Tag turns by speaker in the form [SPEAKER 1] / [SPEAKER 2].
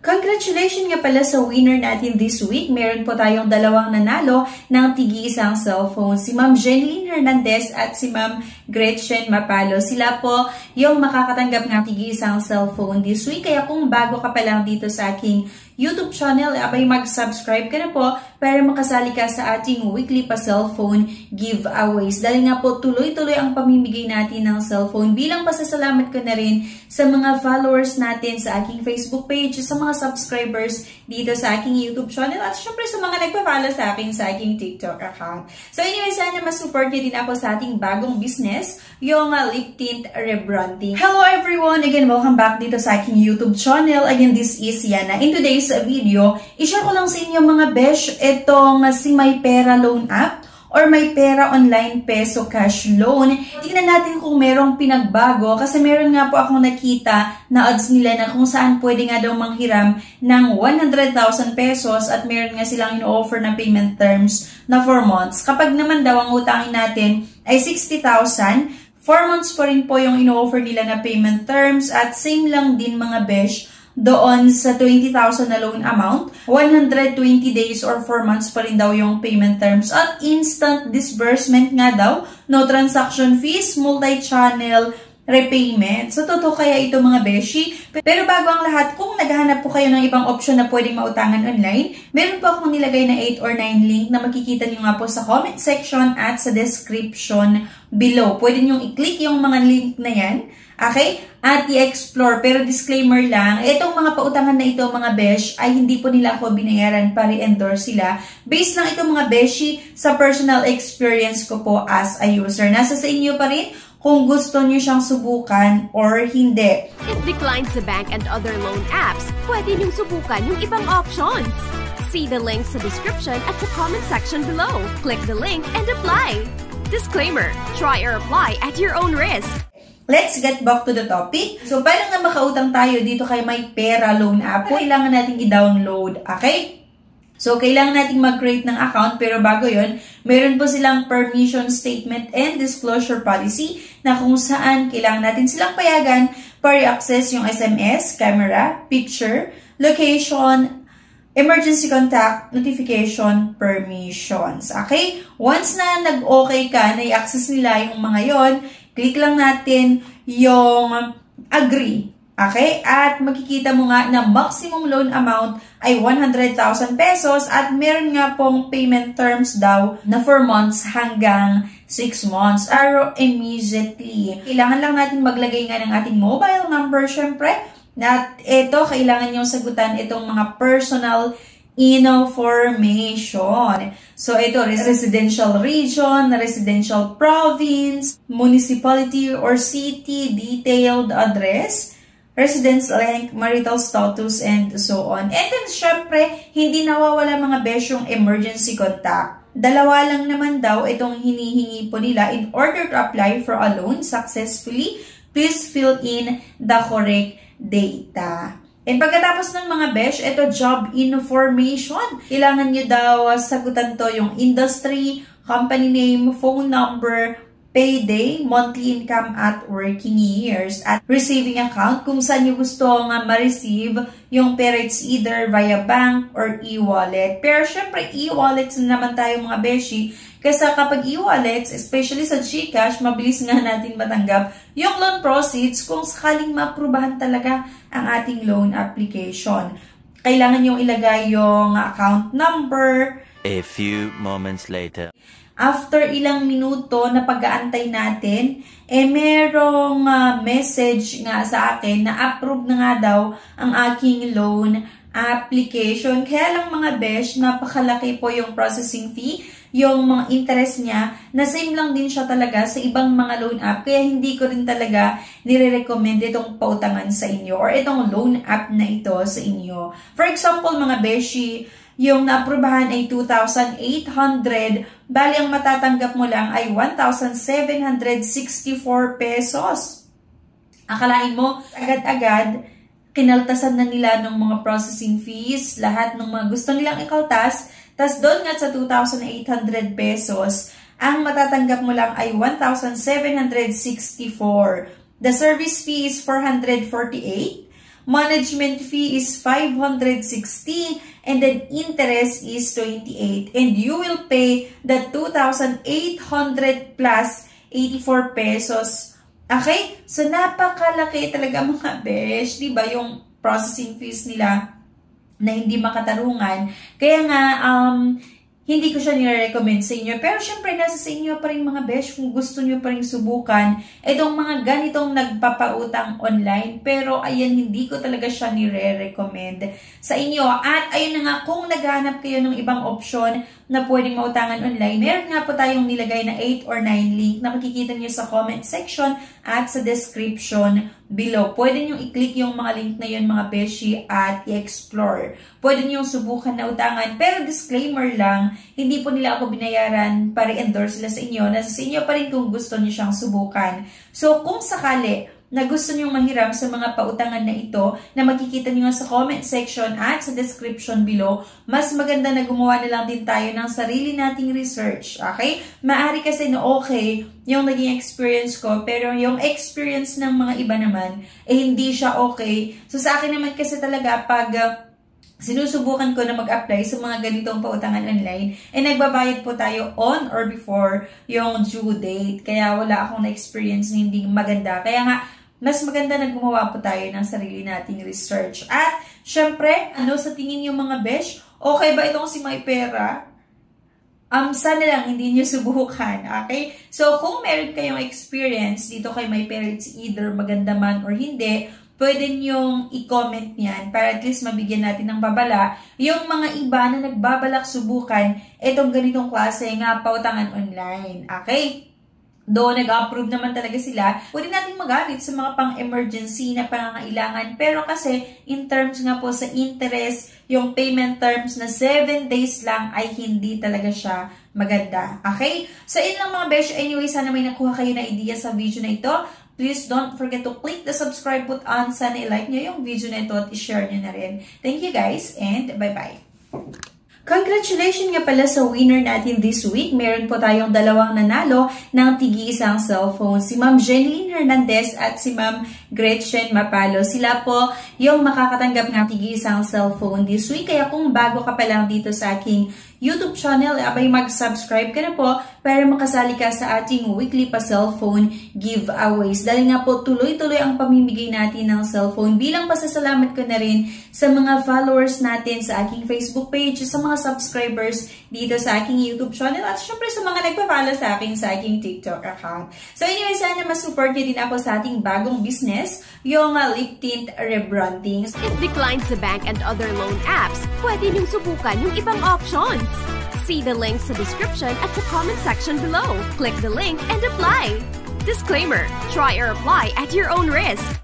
[SPEAKER 1] Congratulations nga pala sa winner natin this week. Meron po tayong dalawang nanalo ng tigi-isang cellphone. Si Ma'am Jeneline Hernandez at si Ma'am Gretchen Mapalo. Sila po yung makakatanggap ng tigi-isang cellphone this week. Kaya kung bago ka pa lang dito sa aking YouTube channel, abay mag-subscribe ka na po para makasali ka sa ating weekly pa-cellphone giveaways. Dahil nga po tuloy-tuloy ang pamimigay natin ng cellphone. Bilang pasasalamat ko na rin sa mga followers natin sa aking Facebook page, sa mga subscribers dito sa aking YouTube channel, at syempre sa mga nagpa-follow sa akin sa aking TikTok account. So anyway, sana ma-support nyo din ako sa ating bagong business, yung lip tint rebranding. Hello everyone! Again, welcome back dito sa aking YouTube channel. Again, this is Yana. In today's video, i-share ko lang sa inyo mga besh, itong si My Pera Loan App or My Pera Online Peso Cash Loan. Tingnan natin kung merong pinagbago kasi meron nga po akong nakita na odds nila na kung saan pwede nga daw manghiram ng 100,000 pesos at meron nga silang in-offer na payment terms na 4 months. Kapag naman daw ang utangin natin ay 60,000, 4 months pa rin po yung in-offer nila na payment terms at same lang din mga besh doon sa 20,000 na loan amount, 120 days or 4 months pa rin daw yung payment terms at instant disbursement nga daw, no transaction fees, multi-channel repayment. So, totoo kaya ito mga beshi? Pero bago ang lahat, kung naghahanap po kayo ng ibang option na pwedeng mautangan online, meron po akong nilagay na 8 or 9 link na makikita nyo nga po sa comment section at sa description below. Pwede nyo i-click yung mga link na yan. Okay? At i-explore. Pero disclaimer lang, itong mga pautangan na ito, mga besh, ay hindi po nila ako binayaran para i-endorse sila. Based lang ito mga beshi sa personal experience ko po as a user. Nasa sa inyo pa rin kung gusto nyo siyang subukan or hindi.
[SPEAKER 2] If declined sa bank and other loan apps, pwede nyong subukan yung ibang options. See the links sa description at sa comment section below. Click the link and apply. Disclaimer, try or apply at your own risk.
[SPEAKER 1] Let's get back to the topic. So, paano nga makautang tayo dito kay My Pera Loan App? Kailangan natin i-download, okay? So, kailangan natin mag-create ng account, pero bago yon, meron po silang permission statement and disclosure policy na kung saan kailangan natin silang payagan para i-access yung SMS, camera, picture, location, emergency contact, notification, permissions. Okay? Once na nag-okay ka, na i-access nila yung mga yon, click lang natin yung agree. Okay? At makikita mo nga na maximum loan amount ay 100,000 pesos at meron nga pong payment terms daw na 4 months hanggang 6 months. Araw immediately. Kailangan lang natin maglagay nga ng ating mobile number, syempre. At ito, kailangan nyo sagutan itong mga personal information. So, ito, residential region, residential province, municipality or city, detailed address, residence length, marital status, and so on. And then, syempre, hindi nawawala mga besh yung emergency contact. Dalawa lang naman daw itong hinihingi po nila in order to apply for a loan successfully. Please fill in the correct data. And pagkatapos ng mga besh, ito job information. Kailangan nyo daw sagutan to yung industry, company name, phone number, payday, monthly income at working years, at receiving account kung saan nyo gusto nga ma-receive yung pera. It's either via bank or e-wallet. Pero syempre, e-wallets na naman tayo mga beshi. Kasi kapag e-wallets, especially sa GCash, mabilis nga natin matanggap yung loan proceeds kung sakaling maaprubahan talaga ang ating loan application. Kailangan yung ilagay yung account number.
[SPEAKER 3] A few moments later.
[SPEAKER 1] After ilang minuto na pag-aantay natin, merong message nga sa akin na approve na nga daw ang aking loan application. Kaya lang mga besh, napakalaki po yung processing fee, yung mga interest niya, na same lang din siya talaga sa ibang mga loan app. Kaya hindi ko rin talaga nire-recommend itong pautangan sa inyo or itong loan app na ito sa inyo. For example, mga beshi, yung naaprubahan ay 2,800, bali ang matatanggap mo lang ay 1,764 pesos. Akalain mo, agad-agad, kinaltasan na nila ng mga processing fees, lahat ng mga gusto nilang ikaltas, tas doon nga sa 2,800 pesos, ang matatanggap mo lang ay 1,764. The service fee is 448. management fee is 560, and then interest is 28. And you will pay the 2,800 plus 84 pesos. Okay? So, napakalaki talaga mga besh. Diba yung processing fees nila na hindi makatarungan. Kaya nga, hindi ko siya nire-recommend sa inyo. Pero syempre, nasa sa inyo pa rin mga besh kung gusto nyo pa rin subukan itong mga ganitong nagpapautang online. Pero ayan, hindi ko talaga siya nire-recommend sa inyo. At ayun na nga, kung naghahanap kayo ng ibang option na pwedeng mautangan online, meron nga po tayong nilagay na 8 or 9 link na makikita nyo sa comment section at sa description below. Pwede nyo i-click yung mga link na yun mga beshi at i-explore. Pwede nyo subukan na utangan. Pero disclaimer lang, hindi po nila ako binayaran para endorse sila sa inyo. Nasa sa inyo pa rin kung gusto nyo siyang subukan. So kung sakali na gusto nyo mahiram sa mga pautangan na ito na makikita nyo sa comment section at sa description below, mas maganda na gumawa na lang din tayo ng sarili nating research. Okay? Maari kasi na okay yung naging experience ko, pero yung experience ng mga iba naman, hindi siya okay. So sa akin naman kasi talaga pag sinusubukan ko na mag-apply sa mga ganitong pautangan online, nagbabayad po tayo on or before yung due date. Kaya wala akong na-experience na hindi maganda. Kaya nga, mas maganda na gumawa po tayo ng sarili nating research. At, syempre, sa tingin yung mga besh, okay ba itong si May Pera? Sana lang hindi nyo subukan, okay? So, kung meron kayong experience dito kay May Pera, it's either maganda man or hindi, pwede nyong i-comment yan para at least mabigyan natin ng babala yung mga iba na nagbabalak subukan itong ganitong klase nga pautangan online, okay? Doon nag-approve naman talaga sila, pwede natin magamit sa mga pang-emergency na pangangailangan. Pero kasi, in terms nga po sa interest, yung payment terms na 7 days lang ay hindi talaga siya maganda. Okay? So, yun lang mga besh. Anyway, sana may nakuha kayo na idea sa video na ito. Please don't forget to click the subscribe button. Sana i-like nyo yung video na ito at i-share nyo na rin. Thank you guys and bye-bye! Congratulations nga pala sa winner natin this week. Meron po tayong dalawang nanalo ng tigi-isang cellphone. Si Ma'am Jeneline Hernandez at si Ma'am Gretchen Mapalo. Sila po yung makakatanggap ng tigi-isang cellphone this week. Kaya kung bago ka pa lang dito sa aking YouTube channel, abay mag-subscribe ka na po para makasali ka sa ating weekly pa-cellphone giveaways. Dahil nga po tuloy-tuloy ang pamimigay natin ng cellphone. Bilang pasasalamat ko na rin sa mga followers natin sa aking Facebook page, sa mga subscribers dito sa aking YouTube channel, at syempre sa mga nagpa-follow sa akin sa aking TikTok account. So anyway, sana mas-support nyo din ako sa ating bagong business, yung lip tint rebranding.
[SPEAKER 2] If declined sa bank and other loan apps, pwede nyong subukan yung ibang options. See the links sa description at sa comment section below. Click the link and apply. Disclaimer, try or apply at your own risk.